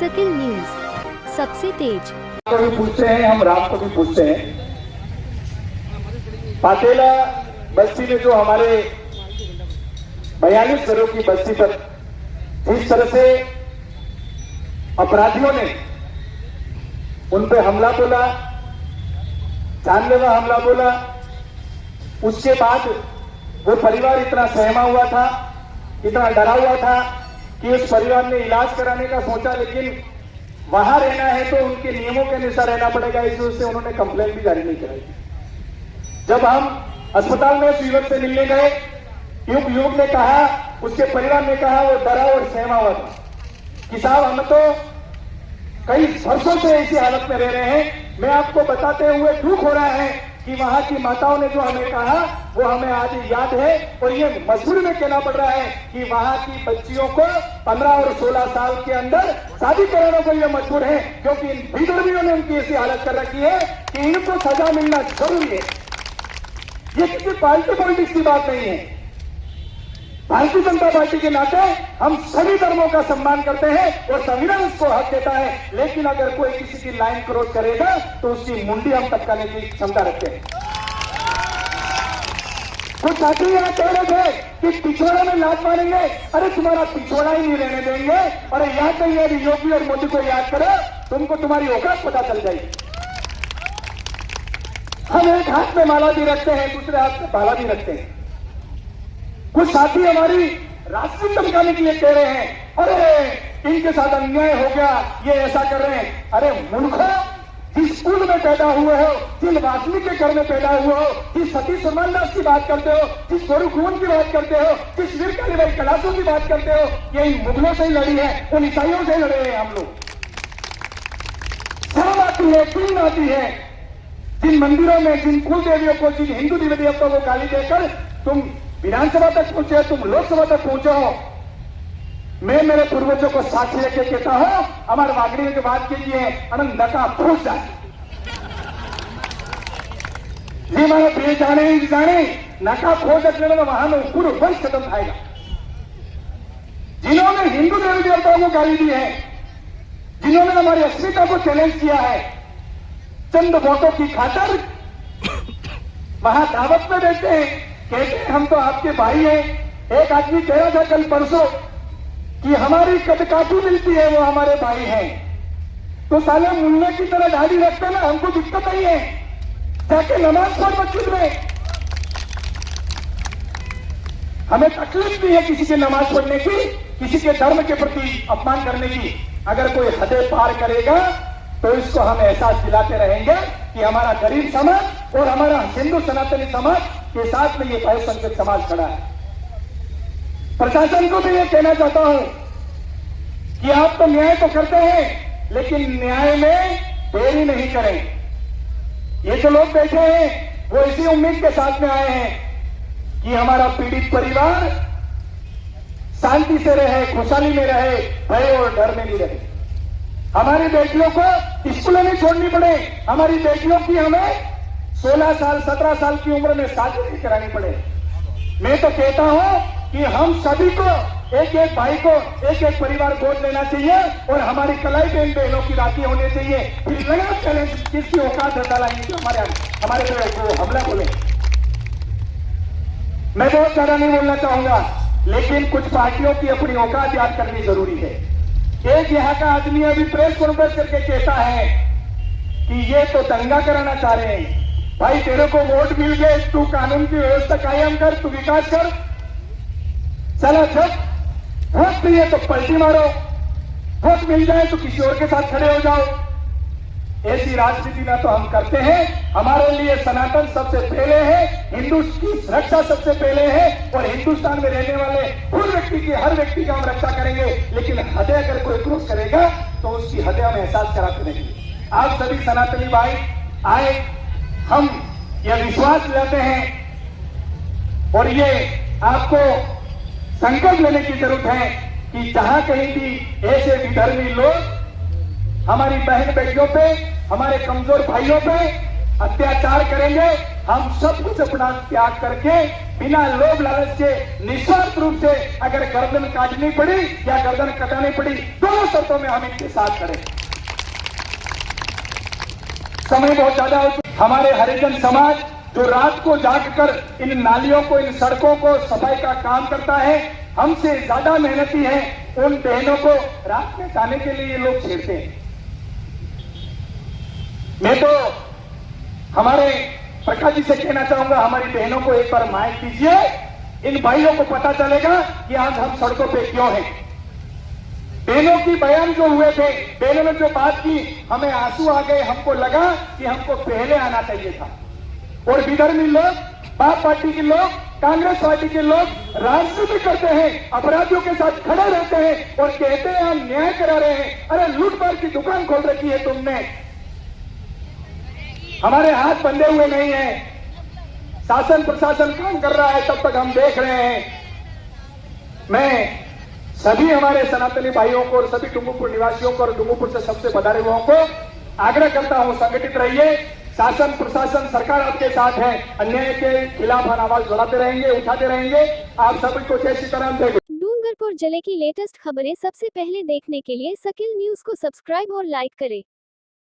Circle news, सबसे तेज। को भी पूछते हैं, हम राम को भी पूछते हैं। पातेला बस्ती में जो हमारे 42 घरों की बस्ती पर जिस तरह से अपराधियों ने उन पे हमला बोला, जानलेवा हमला बोला, उसके बाद वो परिवार इतना सहमा हुआ था, इतना डरा हुआ था कि उस परिवार ने इलाज कराने का सोचा, लेकिन वहां रहना है तो उनके नियमों के अनुसार रहना पड़ेगा, इस वजह से उन्होंने कंप्लेंट भी जारी नहीं कराई। जब हम अस्पताल में उस युवक से मिलने गए, युवक ने कहा, उसके परिवार ने कहा, वो डरा और सहमा हुआ था कि साहब हम तो कई वर्षों से ऐसी हालत में रह रहे हैं। मैं आपको बताते हुए दुख हो रहा है कि वहां की माताओं ने जो हमें कहा वो हमें आज याद है, और ये मजबूरी में कहना पड़ रहा है कि वहां की बच्चियों को 15 और 16 साल के अंदर शादी कराने को ये मजबूर है, क्योंकि इन विधर्मियों ने उनकी ऐसी हालत कर रखी है कि इनको सजा मिलना जरूरी है। ये किसी पार्टी पॉलिटिक्स की बात नहीं है। भारतीय जनता पार्टी के नाते हम सभी धर्मों का सम्मान करते हैं और संविधान उसको हक देता है, लेकिन अगर कोई किसी की लाइन क्रॉस करेगा तो उसकी मुंडी हम टपकाने की क्षमता रखते हैं। कुछ साथी यहाँ कह रहे थे कि पिछोड़ा में लात मारेंगे, अरे तुम्हारा पिछोड़ा ही नहीं रहने देंगे। अरे यहाँ कहीं यदि योगी और मोदी को याद करो, तुमको तुम्हारी औकात पता चल जाएगी। हम एक हाथ में माला भी रखते हैं, दूसरे हाथ में भाला भी रखते हैं। कुछ साथी हमारी राजनीति चमकाने के लिए कह रहे हैं, अरे इनके साथ अन्याय हो गया, ये ऐसा कर रहे हैं। अरे मूर्खों, जिस स्कूल में पैदा हुए हो, जिन वाल्मीकि के घर में पैदा हुए हो, जिस सतीश दास की बात करते हो, जिस गोरुकुवन की बात करते हो, जिस वीर कालीबाई कलासों की बात करते हो, ये इन मुगलों से ही लड़ी है, उन ईसाइयों से लड़े हैं हम लोग। शर्म आती है, क्यों आती है? जिन मंदिरों में, जिन कुल देवियों को, जिन हिंदू देवी देवताओं को गाली देकर तुम विधानसभा तक पहुंचे, तुम लोकसभा तक पहुंचे हो। मैं मेरे पूर्वजों को साक्षी लेके कहता हूं, हमारे वागड़ी की बात कीजिए, आनंद का फूस जाए जी, मारे प्रिय जाने नका खोज रखने में वहां में पूरा वंश खत्म खाएगा। जिन्होंने हिंदू देवी देवताओं को गाली दी है, जिन्होंने हमारी अस्मिता को चैलेंज किया है, चंद वोटों की खातिर वहां दावत में बैठते हैं, कहते हैं हम तो आपके भाई हैं। एक आदमी कह रहा था कल परसों कि हमारी कदकाठी मिलती है, वो हमारे भाई हैं। तो साले मुन्ने की तरह दाढ़ी रखते ना, हमको दिक्कत नहीं है, जाके नमाज पढ़ मस्जिद में। हमें तकलीफ नहीं है किसी के नमाज पढ़ने की, किसी के धर्म के प्रति अपमान करने की। अगर कोई हदें पार करेगा तो इसको हम एहसास दिलाते रहेंगे कि हमारा गरीब समाज और हमारा हिंदू सनातनी समाज के साथ में ये बहुसंख्यक समाज खड़ा है। प्रशासन को भी ये कहना चाहता हूं कि आप तो न्याय तो करते हैं, लेकिन न्याय में देरी नहीं करें। ये जो लोग बैठे हैं वो इसी उम्मीद के साथ में आए हैं कि हमारा पीड़ित परिवार शांति से रहे, खुशहाली में रहे, भय और डर में नहीं रहे। हमारी बेटियों को स्कूलें नहीं छोड़नी पड़े, हमारी बेटियों की हमें 16 साल 17 साल की उम्र में शादी नहीं करानी पड़े। मैं तो कहता हूं कि हम सभी को, एक एक भाई को, एक एक परिवार गोद लेना चाहिए और हमारी कलाई बहनों की राखी होनी चाहिए। फिर नया चैलेंज किसकी औकात डाला इनकी हमारे को हमला बोले। मैं बहुत ज्यादा नहीं बोलना चाहूंगा, लेकिन कुछ पार्टियों की अपनी औकात याद करनी जरूरी है। एक यहाँ का आदमी अभी प्रेस कॉन्फ्रेंस करके कहता है कि ये तो दंगा कराना चाह रहे हैं। भाई तेरे को वोट मिल गए, तू कानून की व्यवस्था कायम कर, तू विकास कर। चलो जब वोट चाहिए तो पलटी मारो, वोट मिल जाए तो किसी और के साथ खड़े हो जाओ। ऐसी राजनीति ना तो हम करते हैं। हमारे लिए सनातन सबसे पहले है, हिंदू की रक्षा सबसे पहले है, और हिंदुस्तान में रहने वाले हर व्यक्ति की हम रक्षा करेंगे। लेकिन हदें अगर कोई क्रॉस करेगा तो उसकी हदें हमें एहसास कराते रहेंगे। आप सभी सनातनी भाई आए, हम यह विश्वास लेते हैं और ये आपको संकल्प लेने की जरूरत है कि जहां कहीं भी ऐसे विधर्मी लोग हमारी बहन बेटियों पे, हमारे कमजोर भाइयों पे अत्याचार करेंगे, हम सब कुछ अपना त्याग करके बिना लोभ लालच के निस्वार्थ रूप से अगर गर्दन काटनी पड़ी या गर्दन कटानी पड़ी, दोनों शर्तों में हम इनके साथ खड़े। समय बहुत ज्यादा हो चुका। हमारे हरिजन समाज जो रात को जागकर इन नालियों को, इन सड़कों को सफाई का काम करता है, हमसे ज्यादा मेहनती है, उन बहनों को रात में जाने के लिए ये लोग छेड़ते हैं। मैं तो हमारे प्रकाश जी से कहना चाहूंगा, हमारी बहनों को एक बार माइक दीजिए, इन भाइयों को पता चलेगा कि आज हम सड़कों पे क्यों हैं। बहनों की बयान जो हुए थे, बहनों ने जो बात की, हमें आंसू आ गए, हमको लगा कि हमको पहले आना चाहिए था। और विधर्मी लोग, बाप पार्टी के लोग, कांग्रेस पार्टी के लोग राजनीति करते हैं, अपराधियों के साथ खड़े रहते हैं और कहते हैं हम न्याय करा रहे हैं। अरे लूटपाट की दुकान खोल रखी है तुमने, हमारे हाथ बंधे हुए नहीं है, शासन प्रशासन काम कर रहा है, तब तक हम देख रहे हैं। मैं सभी हमारे सनातनी भाइयों को और सभी डूंगरपुर निवासियों को और डूंगरपुर से सबसे बधाई हुओं को आग्रह करता हूं, संगठित रहिए। शासन प्रशासन सरकार आपके साथ है, अन्याय के खिलाफ हम आवाज बढ़ाते रहेंगे, उठाते रहेंगे। आप सभी को जय सीताराम, जय। डूंगरपुर जिले की लेटेस्ट खबरें सबसे पहले देखने के लिए सकिल न्यूज को सब्सक्राइब और लाइक करें।